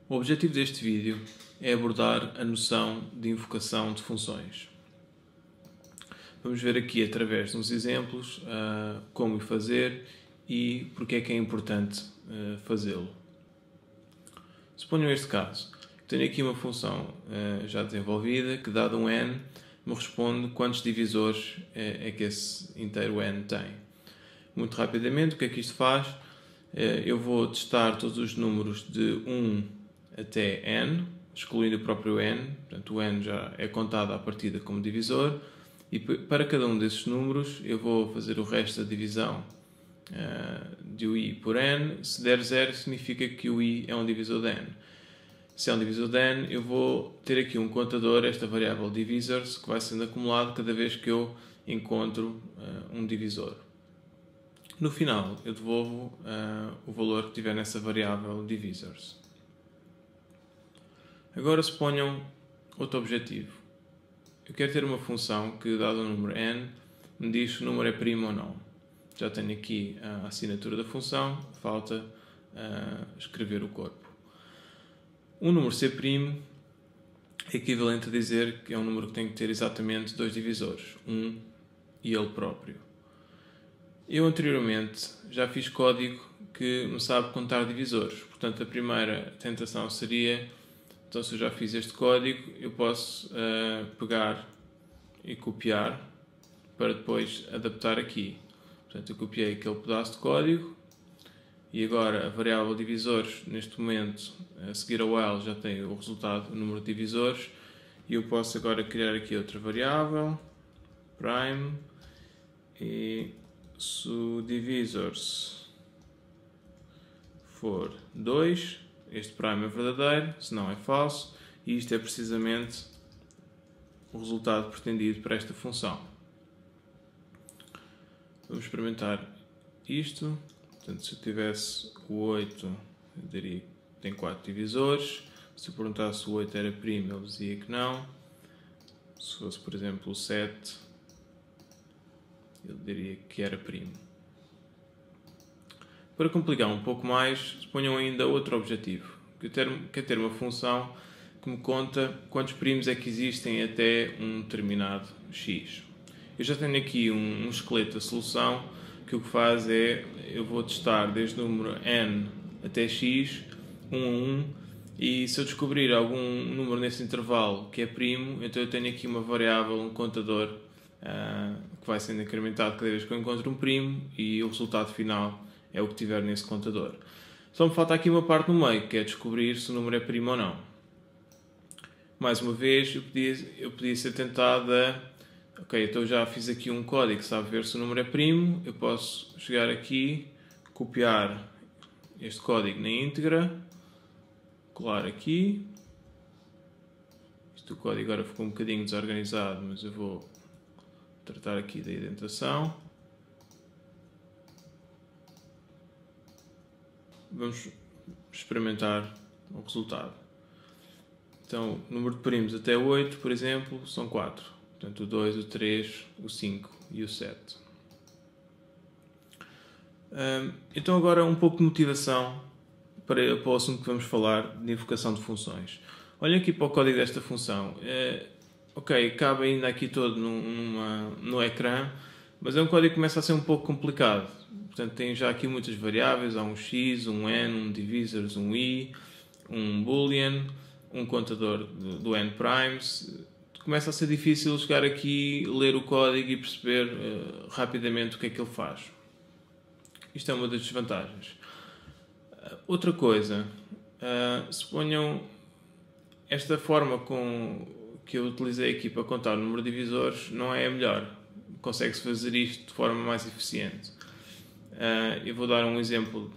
O objetivo deste vídeo é abordar a noção de invocação de funções. Vamos ver aqui através de uns exemplos como o fazer e porque é que é importante fazê-lo. Suponham este caso. Tenho aqui uma função já desenvolvida que, dado um n, me responde quantos divisores é que esse inteiro n tem. Muito rapidamente, o que é que isto faz? Eu vou testar todos os números de 1 até n, excluindo o próprio n, portanto o n já é contado à partida como divisor, e para cada um desses números eu vou fazer o resto da divisão de o i por n. Se der 0, significa que o i é um divisor de n. Se é um divisor de n, eu vou ter aqui um contador, esta variável divisors, que vai sendo acumulado cada vez que eu encontro um divisor. No final, eu devolvo o valor que tiver nessa variável divisors. Agora suponham outro objetivo. Eu quero ter uma função que, dado o número n, me diz se o número é primo ou não. Já tenho aqui a assinatura da função, falta escrever o corpo. Um número ser primo é equivalente a dizer que é um número que tem que ter exatamente dois divisores, 1 e ele próprio. Eu anteriormente já fiz código que me sabe contar divisores, portanto a primeira tentação seria, então se eu já fiz este código, eu posso pegar e copiar para depois adaptar aqui. Portanto eu copiei aquele pedaço de código e agora a variável divisores, neste momento, a seguir ao while, já tem o resultado, o número de divisores, e eu posso agora criar aqui outra variável, prime, e se o divisors for 2, este prime é verdadeiro, se não é falso, e isto é precisamente o resultado pretendido para esta função. Vamos experimentar isto. Portanto, se eu tivesse o 8, eu diria que tem 4 divisores. Se eu perguntasse se o 8 era primo, ele dizia que não. Se fosse, por exemplo, o 7, ele diria que era primo. Para complicar um pouco mais, suponham ainda outro objetivo. Que é ter uma função que me conta quantos primos é que existem até um determinado x. Eu já tenho aqui um esqueleto da solução que o que faz é, eu vou testar desde o número n até x, 1 a 1, e se eu descobrir algum número nesse intervalo que é primo, então eu tenho aqui uma variável, um contador, que vai sendo incrementado cada vez que eu encontro um primo, e o resultado final é o que tiver nesse contador. Só me falta aqui uma parte no meio, que é descobrir se o número é primo ou não. Mais uma vez, eu podia ser tentado a... Ok, então já fiz aqui um código que sabe ver se o número é primo. Eu posso chegar aqui, copiar este código na íntegra, colar aqui. O código agora ficou um bocadinho desorganizado, mas eu vou tratar aqui da indentação. Vamos experimentar o resultado. Então, o número de primos até 8, por exemplo, são 4. Portanto, o 2, o 3, o 5 e o 7. Então agora um pouco de motivação para o assunto que vamos falar, de invocação de funções. Olhem aqui para o código desta função. Ok, cabe ainda aqui todo no ecrã, mas é um código que começa a ser um pouco complicado. Portanto, tem já aqui muitas variáveis, há um x, um n, um divisors, um i, um boolean, um contador do n primes. Começa a ser difícil chegar aqui, ler o código e perceber rapidamente o que é que ele faz. Isto é uma das desvantagens. Outra coisa, suponham esta forma que eu utilizei aqui para contar o número de divisores não é a melhor. Consegue-se fazer isto de forma mais eficiente. Eu vou dar um exemplo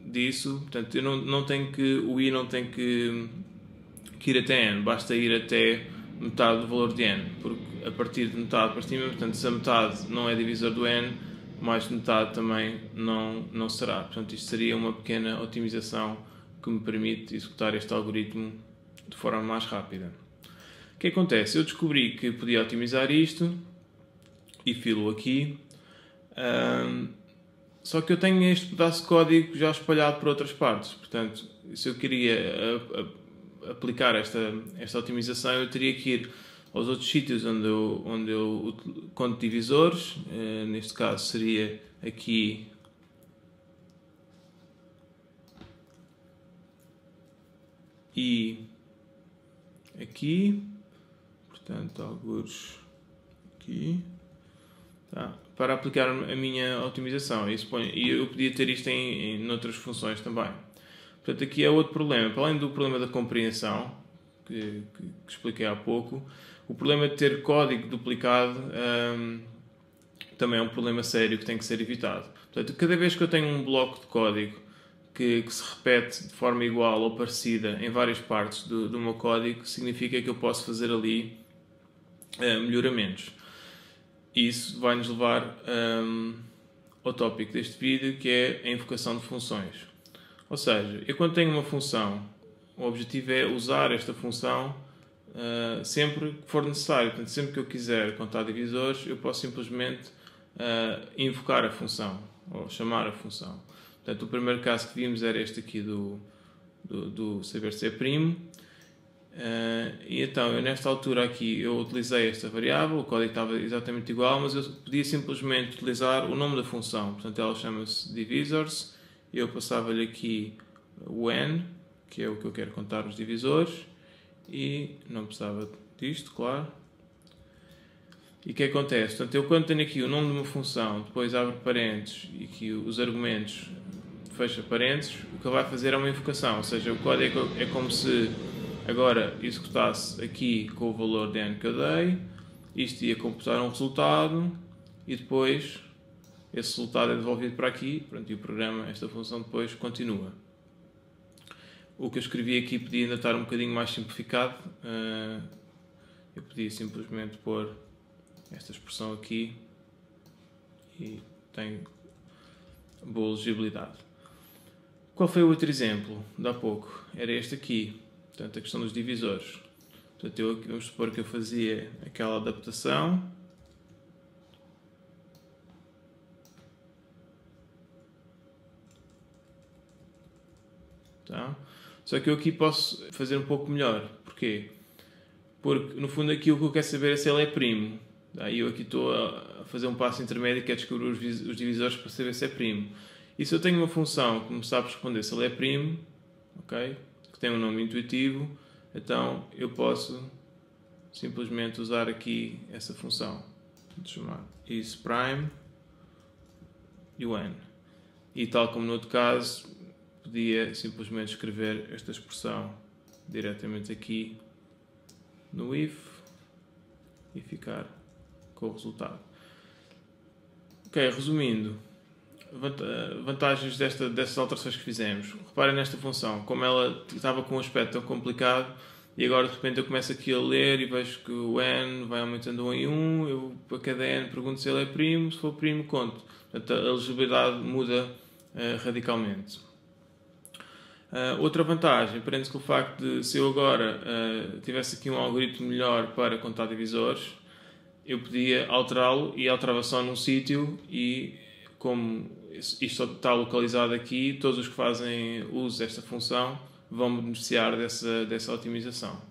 disso. Portanto, eu não tenho que, o i não tem que ir até n, basta ir até metade do valor de n, porque a partir de metade para cima, portanto, se a metade não é divisor do n, mais de metade também não será. Portanto, isto seria uma pequena otimização que me permite executar este algoritmo de forma mais rápida. O que acontece? Eu descobri que podia otimizar isto e filo aqui, só que eu tenho este pedaço de código já espalhado por outras partes. Portanto, se eu queria aplicar esta otimização, eu teria que ir aos outros sítios onde eu conto divisores. Neste caso seria aqui e aqui, portanto, alguns aqui, tá? Para aplicar a minha otimização. E eu podia ter isto em outras funções também. Portanto, aqui é outro problema. Para além do problema da compreensão, que expliquei há pouco, o problema de ter código duplicado também é um problema sério que tem que ser evitado. Portanto, cada vez que eu tenho um bloco de código que se repete de forma igual ou parecida em várias partes do meu código, significa que eu posso fazer ali melhoramentos. Isso vai-nos levar ao tópico deste vídeo, que é a invocação de funções. Ou seja, eu quando tenho uma função, o objetivo é usar esta função sempre que for necessário. Portanto, sempre que eu quiser contar divisores, eu posso simplesmente invocar a função, ou chamar a função. Portanto, o primeiro caso que vimos era este aqui do saber ser primo. E então, eu nesta altura aqui, eu utilizei esta variável, o código estava exatamente igual, mas eu podia simplesmente utilizar o nome da função. Portanto, ela chama-se divisors, e eu passava-lhe aqui when, que é o que eu quero contar os divisores, e não precisava disto, claro. E o que acontece? Portanto, eu quando tenho aqui o nome de uma função, depois abro parênteses e aqui os argumentos, fecha parênteses, o que ele vai fazer é uma invocação, ou seja, o código é como se agora executasse aqui com o valor de n que eu dei, isto ia computar um resultado e depois esse resultado é devolvido para aqui, pronto, e o programa, esta função depois continua. O que eu escrevi aqui podia ainda estar um bocadinho mais simplificado. Eu podia simplesmente pôr esta expressão aqui e tem boa legibilidade. Qual foi o outro exemplo de há pouco? Era este aqui, portanto, a questão dos divisores. Portanto, vamos supor que eu fazia aquela adaptação. Tá? Só que eu aqui posso fazer um pouco melhor. Porquê? Porque, no fundo, aqui o que eu quero saber é se ele é primo. Tá? E eu aqui estou a fazer um passo intermédio que é descobrir os divisores para saber se é primo. E se eu tenho uma função que me sabe responder se ele é primo, okay, que tem um nome intuitivo, então eu posso simplesmente usar aqui essa função. Vou chamar isPrime UN. E tal como no outro caso, podia simplesmente escrever esta expressão diretamente aqui no if e ficar com o resultado. Ok, resumindo, vantagens destas alterações que fizemos. Reparem nesta função, como ela estava com um aspecto tão complicado e agora de repente eu começo aqui a ler e vejo que o n vai aumentando 1 em 1, eu para cada n pergunto se ele é primo, se for primo conto. Portanto, a legibilidade muda radicalmente. Outra vantagem prende-se com o facto de, se eu agora tivesse aqui um algoritmo melhor para contar divisores, eu podia alterá-lo e alterava só num sítio e, como isto está localizado aqui, todos os que fazem uso desta função vão beneficiar dessa otimização.